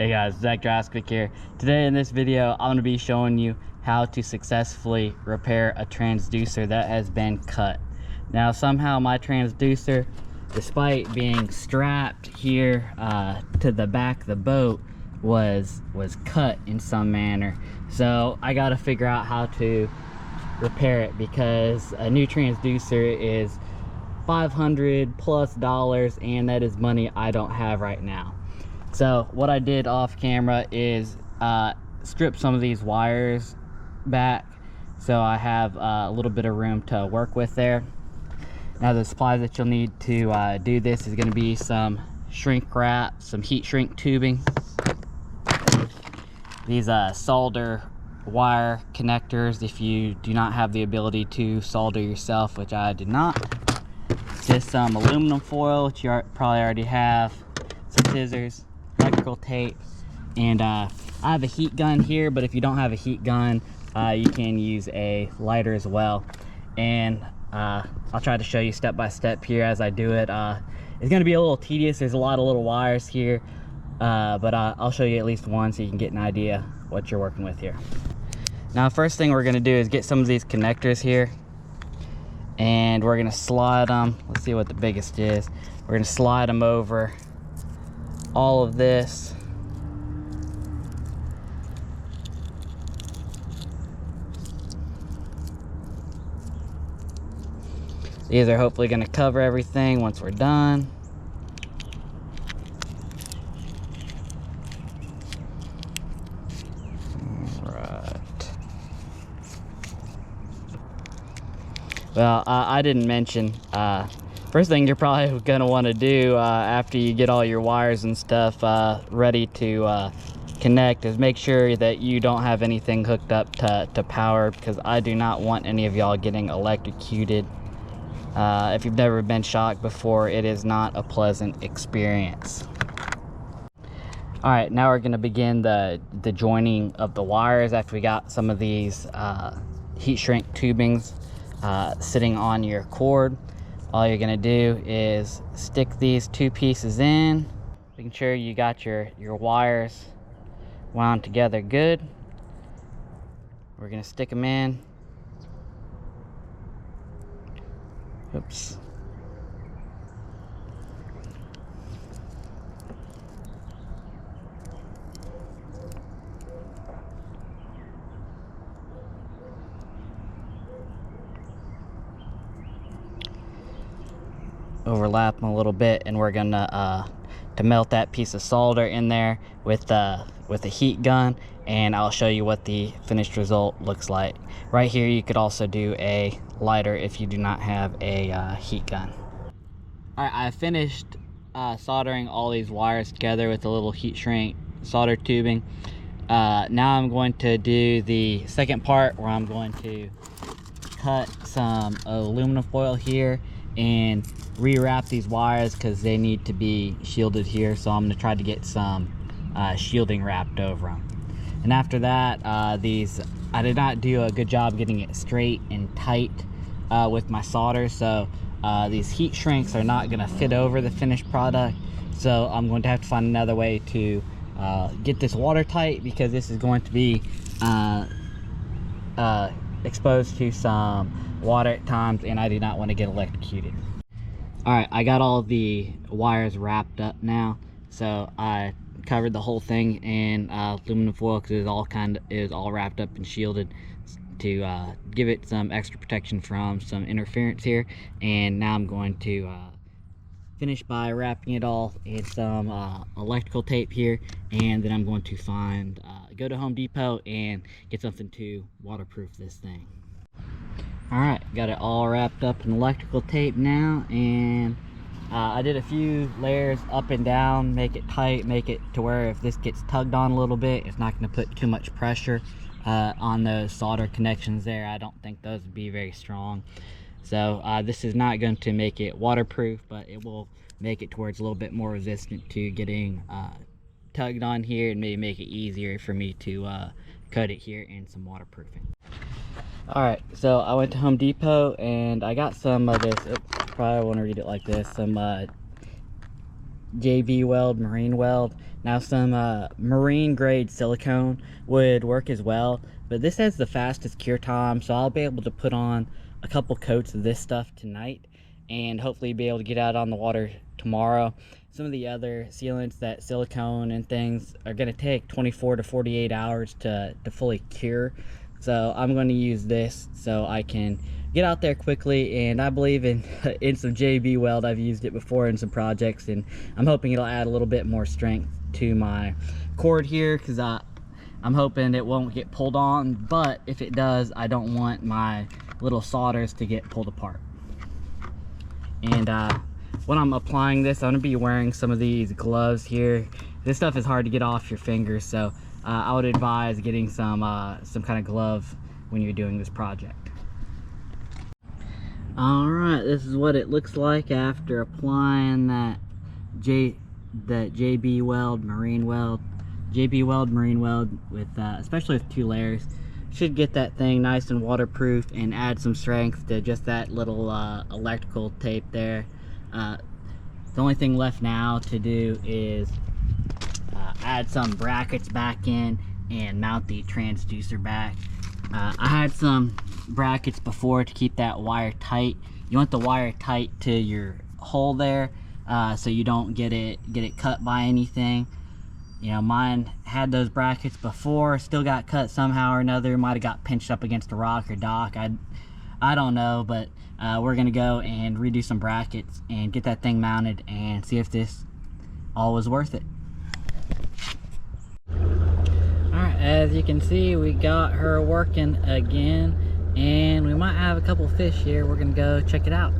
Hey guys, Zach Draskovic here. Today in this video, I'm going to be showing you how to successfully repair a transducer that has been cut. Now somehow my transducer, despite being strapped here to the back of the boat, was cut in some manner. So I got to figure out how to repair it, because a new transducer is $500+ and that is money I don't have right now. So what I did off camera is strip some of these wires back, so I have a little bit of room to work with there. Now the supplies that you'll need to do this is going to be some shrink wrap, some heat shrink tubing, these solder wire connectors if you do not have the ability to solder yourself, which I did not. Just some aluminum foil, which you probably already have, some scissors, electrical tape, and I have a heat gun here, but if you don't have a heat gun, you can use a lighter as well. And I'll try to show you step by step here as I do it. It's going to be a little tedious. There's a lot of little wires here, but I'll show you at least one so you can get an idea what you're working with here. Now first thing we're going to do is get some of these connectors here, and we're going to slide them. Let's see what the biggest is. We're going to slide them over all of this. These are hopefully going to cover everything once we're done. Well, I didn't mention, first thing you're probably going to want to do after you get all your wires and stuff ready to connect is make sure that you don't have anything hooked up to power, because I do not want any of y'all getting electrocuted. If you've never been shocked before, it is not a pleasant experience. Alright, now we're going to begin the joining of the wires after we got some of these heat shrink tubings sitting on your cord. All you're going to do is stick these two pieces in, making sure you got your wires wound together good. We're going to stick them in. Oops. Overlap them a little bit, and we're gonna to melt that piece of solder in there with a heat gun, and I'll show you what the finished result looks like. Right here you could also do a lighter if you do not have a heat gun. Alright, I finished soldering all these wires together with a little heat shrink solder tubing. Now I'm going to do the second part, where I'm going to cut some aluminum foil here and rewrap these wires, because they need to be shielded here, so I'm going to try to get some shielding wrapped over them. And after that, I did not do a good job getting it straight and tight with my solder, so these heat shrinks are not going to fit over the finished product, so I'm going to have to find another way to get this watertight, because this is going to be exposed to some water at times, and I do not want to get electrocuted. Alright, I got all the wires wrapped up now, so I covered the whole thing in aluminum foil, because it was all wrapped up and shielded to give it some extra protection from some interference here. And now I'm going to finish by wrapping it all in some electrical tape here, and then I'm going to go to Home Depot and get something to waterproof this thing. Alright, got it all wrapped up in electrical tape now, and I did a few layers up and down, make it tight, make it to where if this gets tugged on a little bit, it's not going to put too much pressure on those solder connections there. I don't think those would be very strong. So this is not going to make it waterproof, but it will make it towards a little bit more resistant to getting tugged on here, and maybe make it easier for me to coat it here in some waterproofing. Alright, so I went to Home Depot and I got some of this, probably want to read it like this, some JB weld, marine weld. Now some marine grade silicone would work as well, but this has the fastest cure time, so I'll be able to put on a couple coats of this stuff tonight and hopefully be able to get out on the water tomorrow. Some of the other sealants, that silicone and things, are going to take 24 to 48 hours to fully cure. So I'm going to use this so I can get out there quickly, and I believe in some JB weld. I've used it before in some projects, and I'm hoping it'll add a little bit more strength to my cord here, because I'm hoping it won't get pulled on, but if it does, I don't want my little solders to get pulled apart. And when I'm applying this, I'm going to be wearing some of these gloves here. This stuff is hard to get off your fingers, so I would advise getting some kind of glove when you're doing this project. Alright, this is what it looks like after applying that JB weld, marine weld. JB weld, marine weld, with especially with 2 layers. Should get that thing nice and waterproof and add some strength to just that little electrical tape there. The only thing left now to do is add some brackets back in and mount the transducer back. I had some brackets before to keep that wire tight. You want the wire tight to your hole there, so you don't get it cut by anything. You know, mine had those brackets before, still got cut somehow or another. Might have got pinched up against a rock or dock. I don't know, but we're gonna go and redo some brackets and get that thing mounted and see if this all was worth it. Alright, as you can see, we got her working again, and we might have a couple fish here. We're gonna go check it out.